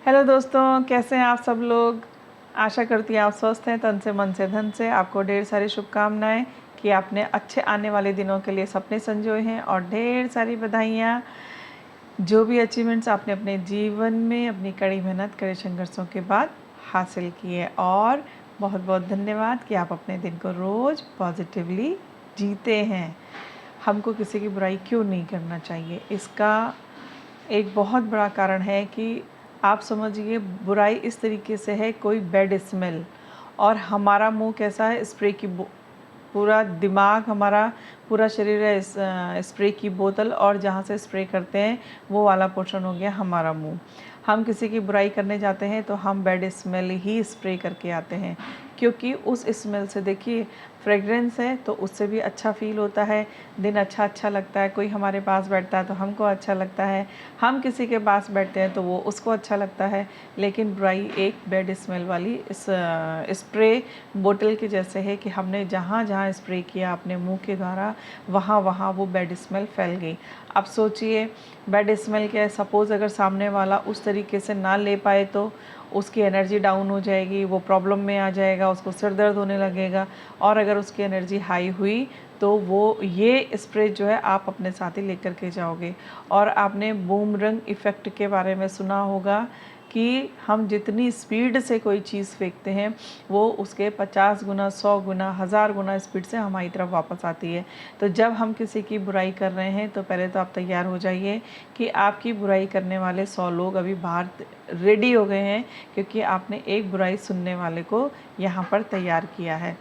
Hello दोस्तों, कैसे हैं आप सब लोग। आशा करती हैं आप स्वस्थ हैं, तन से मन से धन से। आपको ढेर सारी शुभकामनाएं कि आपने अच्छे आने वाले दिनों के लिए सपने संजोए हैं, और ढेर सारी बधाइयाँ जो भी अचीवमेंट्स आपने अपने जीवन में अपनी कड़ी मेहनत कड़े संघर्षों के बाद हासिल किए। और बहुत बहुत धन्यवाद कि आप अपने दिन को रोज़ पॉजिटिवली जीते हैं। हमको किसी की बुराई क्यों नहीं करना चाहिए, इसका एक बहुत बड़ा कारण है कि आप समझिए बुराई इस तरीके से है, कोई बैड स्मेल, और हमारा मुंह कैसा है, स्प्रे की पूरा दिमाग, हमारा पूरा शरीर है स्प्रे की बोतल, और जहाँ से स्प्रे करते हैं वो वाला पोर्शन हो गया हमारा मुंह। हम किसी की बुराई करने जाते हैं तो हम बैड स्मेल ही स्प्रे करके आते हैं, क्योंकि उस स्मेल से देखिए फ्रेगरेंस है तो उससे भी अच्छा फील होता है, दिन अच्छा लगता है। कोई हमारे पास बैठता है तो हमको अच्छा लगता है, हम किसी के पास बैठते हैं तो वो उसको अच्छा लगता है। लेकिन बुराई एक बैड स्मेल वाली इस स्प्रे बोतल के जैसे है कि हमने जहाँ जहाँ स्प्रे किया अपने मुंह के द्वारा, वहाँ वहाँ वो बैड स्मेल फैल गई। अब सोचिए बैड स्मेल क्या है, सपोज़ अगर सामने वाला उस तरीके से ना ले पाए तो उसकी एनर्जी डाउन हो जाएगी, वो प्रॉब्लम में आ जाएगा, उसको सिर दर्द होने लगेगा। और अगर उसकी एनर्जी हाई हुई तो वो ये स्प्रे जो है आप अपने साथ ही लेकर के जाओगे। और आपने बूमरंग इफ़ेक्ट के बारे में सुना होगा कि हम जितनी स्पीड से कोई चीज़ फेंकते हैं वो उसके 50 गुना, 100 गुना, 1000 गुना स्पीड से हमारी तरफ वापस आती है। तो जब हम किसी की बुराई कर रहे हैं तो पहले तो आप तैयार हो जाइए कि आपकी बुराई करने वाले 100 लोग अभी बाहर रेडी हो गए हैं, क्योंकि आपने एक बुराई सुनने वाले को यहाँ पर तैयार किया है।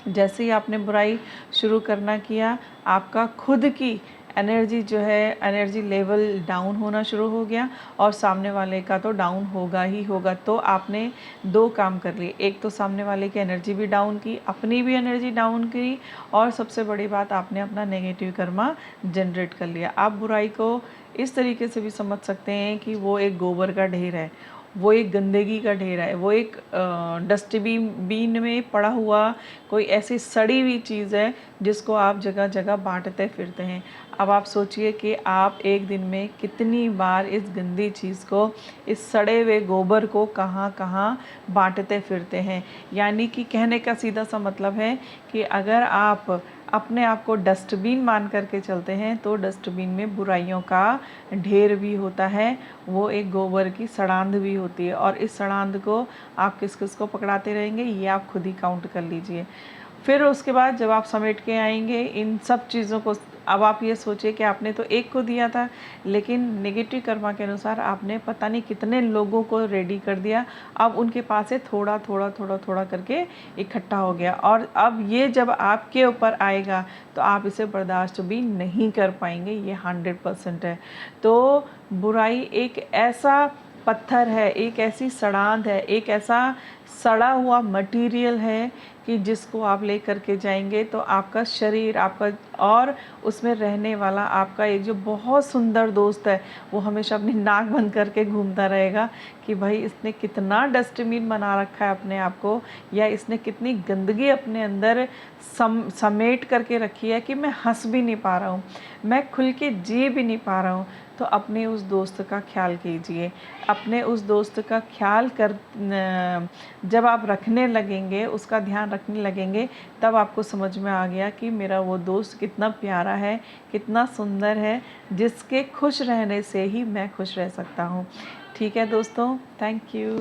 जैसे ही आपने बुराई शुरू करना किया, आपका खुद की एनर्जी जो है, एनर्जी लेवल डाउन होना शुरू हो गया, और सामने वाले का तो डाउन होगा ही होगा। तो आपने दो काम कर लिए, एक तो सामने वाले की एनर्जी भी डाउन की, अपनी भी एनर्जी डाउन की, और सबसे बड़ी बात आपने अपना नेगेटिव कर्मा जनरेट कर लिया। आप बुराई को इस तरीके से भी समझ सकते हैं कि वो एक गोबर का ढेर है, वो एक गंदगी का ढेर है, वो एक डस्टबिन में पड़ा हुआ कोई ऐसी सड़ी हुई चीज़ है जिसको आप जगह जगह बांटते फिरते हैं। अब आप सोचिए कि आप एक दिन में कितनी बार इस गंदी चीज़ को, इस सड़े हुए गोबर को कहाँ कहाँ बांटते फिरते हैं। यानी कि कहने का सीधा सा मतलब है कि अगर आप अपने आप को डस्टबिन मान करके चलते हैं तो डस्टबिन में बुराइयों का ढेर भी होता है, वो एक गोबर की सड़ांध भी होती है। और इस सड़ांध को आप किस किस को पकड़ाते रहेंगे ये आप खुद ही काउंट कर लीजिए। फिर उसके बाद जब आप समेट के आएंगे इन सब चीज़ों को, अब आप ये सोचिए कि आपने तो एक को दिया था, लेकिन नेगेटिव कर्मा के अनुसार आपने पता नहीं कितने लोगों को रेडी कर दिया। अब उनके पास से थोड़ा थोड़ा थोड़ा थोड़ा करके इकट्ठा हो गया, और अब ये जब आपके ऊपर आएगा तो आप इसे बर्दाश्त भी नहीं कर पाएंगे, ये 100% है। तो बुराई एक ऐसा पत्थर है, एक ऐसी सड़ांध है, एक ऐसा सड़ा हुआ मटेरियल है कि जिसको आप ले करके जाएंगे तो आपका शरीर, आपका और उसमें रहने वाला आपका एक जो बहुत सुंदर दोस्त है वो हमेशा अपनी नाक बंद करके घूमता रहेगा कि भाई इसने कितना डस्टबिन बना रखा है अपने आप को, या इसने कितनी गंदगी अपने अंदर समेट करके रखी है कि मैं हंस भी नहीं पा रहा हूँ, मैं खुल के जी भी नहीं पा रहा हूँ। तो अपने उस दोस्त का ख्याल कीजिए, अपने उस दोस्त का ख्याल कर जब आप रखने लगेंगे, उसका ध्यान रखने लगेंगे, तब आपको समझ में आ गया कि मेरा वो दोस्त कितना प्यारा है, कितना सुंदर है, जिसके खुश रहने से ही मैं खुश रह सकता हूँ। ठीक है दोस्तों, थैंक यू।